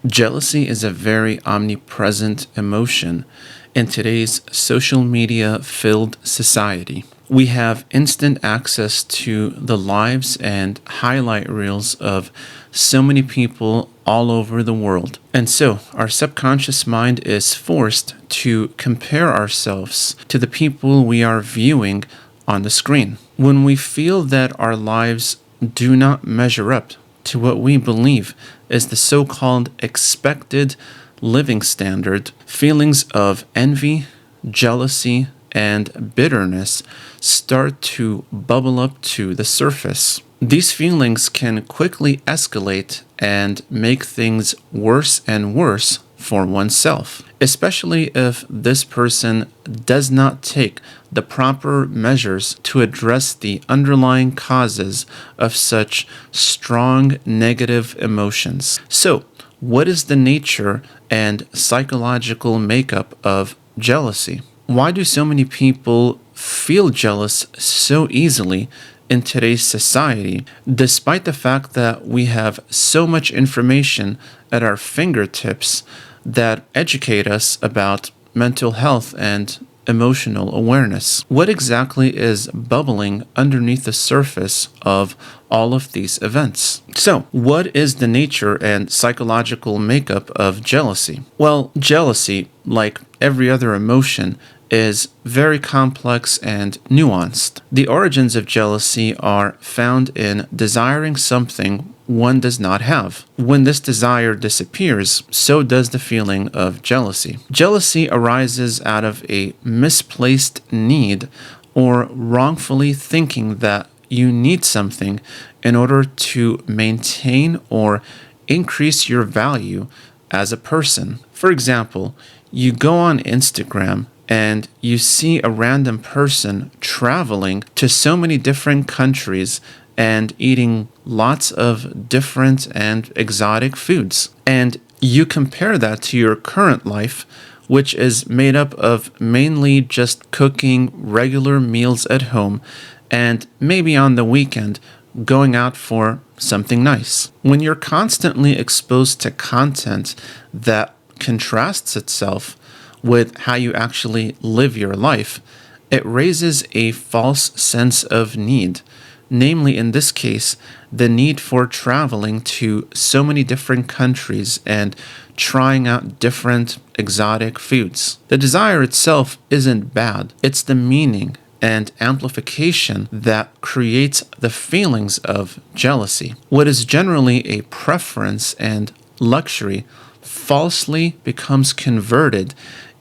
Jealousy is a very omnipresent emotion in today's social media filled society. We have instant access to the lives and highlight reels of so many people all over the world. And so our subconscious mind is forced to compare ourselves to the people we are viewing on the screen. When we feel that our lives do not measure up to what we believe is the so-called expected living standard, feelings of envy, jealousy, and bitterness start to bubble up to the surface. These feelings can quickly escalate and make things worse and worse for oneself, especially if this person does not take the proper measures to address the underlying causes of such strong negative emotions. So, what is the nature and psychological makeup of jealousy? Why do so many people feel jealous so easily in today's society, despite the fact that we have so much information at our fingertips that educate us about mental health and emotional awareness? What exactly is bubbling underneath the surface of all of these events? So, what is the nature and psychological makeup of jealousy? Well, jealousy, like every other emotion, is very complex and nuanced. The origins of jealousy are found in desiring something one does not have. When this desire disappears, so does the feeling of jealousy. Jealousy arises out of a misplaced need or wrongfully thinking that you need something in order to maintain or increase your value as a person. For example, you go on Instagram and you see a random person traveling to so many different countries and eating lots of different and exotic foods. And you compare that to your current life, which is made up of mainly just cooking regular meals at home and maybe on the weekend going out for something nice. When you're constantly exposed to content that contrasts itself with how you actually live your life, it raises a false sense of need. Namely, in this case, the need for traveling to so many different countries and trying out different exotic foods. The desire itself isn't bad, it's the meaning and amplification that creates the feelings of jealousy. What is generally a preference and luxury falsely becomes converted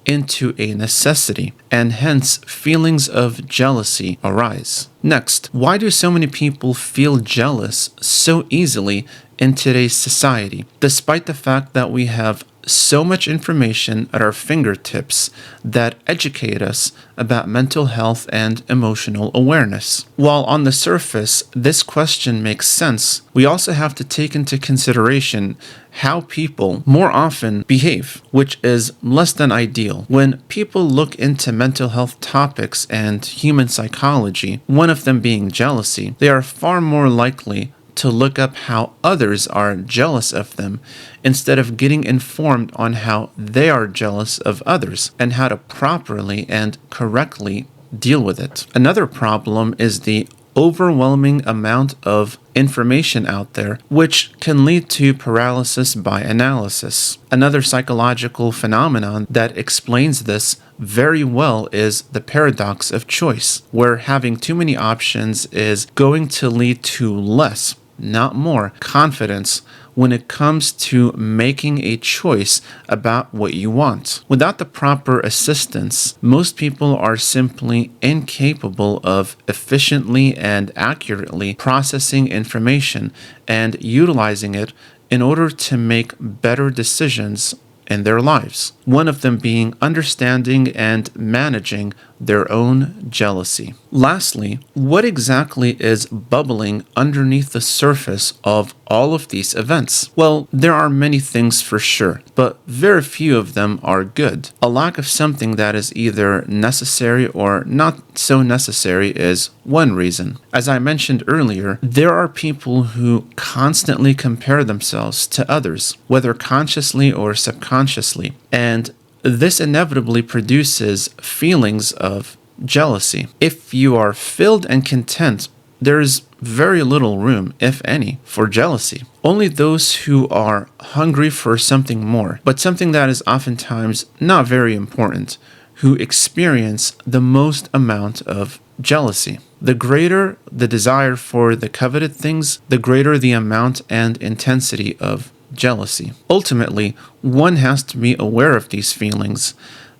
into a necessity, and hence feelings of jealousy arise. Next, why do so many people feel jealous so easily in today's society, despite the fact that we have so much information at our fingertips that educate us about mental health and emotional awareness? While on the surface, this question makes sense, we also have to take into consideration how people more often behave, which is less than ideal. When people look into mental health topics and human psychology, one of them being jealousy, they are far more likely to look up how others are jealous of them instead of getting informed on how they are jealous of others and how to properly and correctly deal with it. Another problem is the overwhelming amount of information out there, which can lead to paralysis by analysis. Another psychological phenomenon that explains this very well is the paradox of choice, where having too many options is going to lead to less, not more, confidence when it comes to making a choice about what you want. Without the proper assistance, most people are simply incapable of efficiently and accurately processing information and utilizing it in order to make better decisions in their lives. One of them being understanding and managing their own jealousy. Lastly, what exactly is bubbling underneath the surface of all of these events? Well, there are many things for sure, but very few of them are good. A lack of something that is either necessary or not so necessary is one reason. As I mentioned earlier, there are people who constantly compare themselves to others, whether consciously or subconsciously, and this inevitably produces feelings of jealousy. If you are filled and content, there is very little room, if any, for jealousy. Only those who are hungry for something more, but something that is oftentimes not very important, who experience the most amount of jealousy. The greater the desire for the coveted things, the greater the amount and intensity of jealousy. Ultimately, one has to be aware of these feelings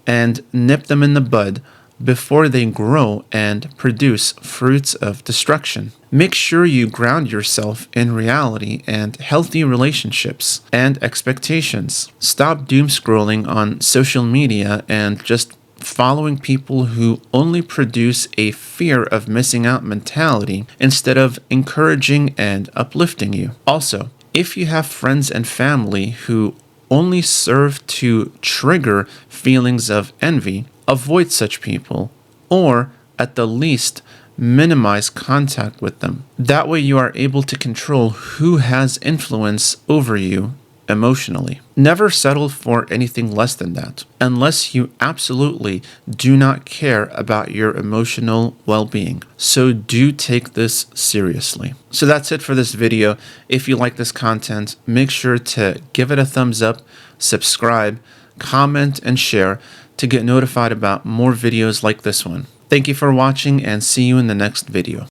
and nip them in the bud before they grow and produce fruits of destruction. Make sure you ground yourself in reality and healthy relationships and expectations. Stop doom scrolling on social media and just following people who only produce a fear of missing out mentality instead of encouraging and uplifting you. Also, if you have friends and family who only serve to trigger feelings of envy, avoid such people, or at the least, minimize contact with them. That way you are able to control who has influence over you emotionally. Never settle for anything less than that, unless you absolutely do not care about your emotional well-being. So do take this seriously. So that's it for this video. If you like this content, make sure to give it a thumbs up, subscribe, comment, and share to get notified about more videos like this one. Thank you for watching and see you in the next video.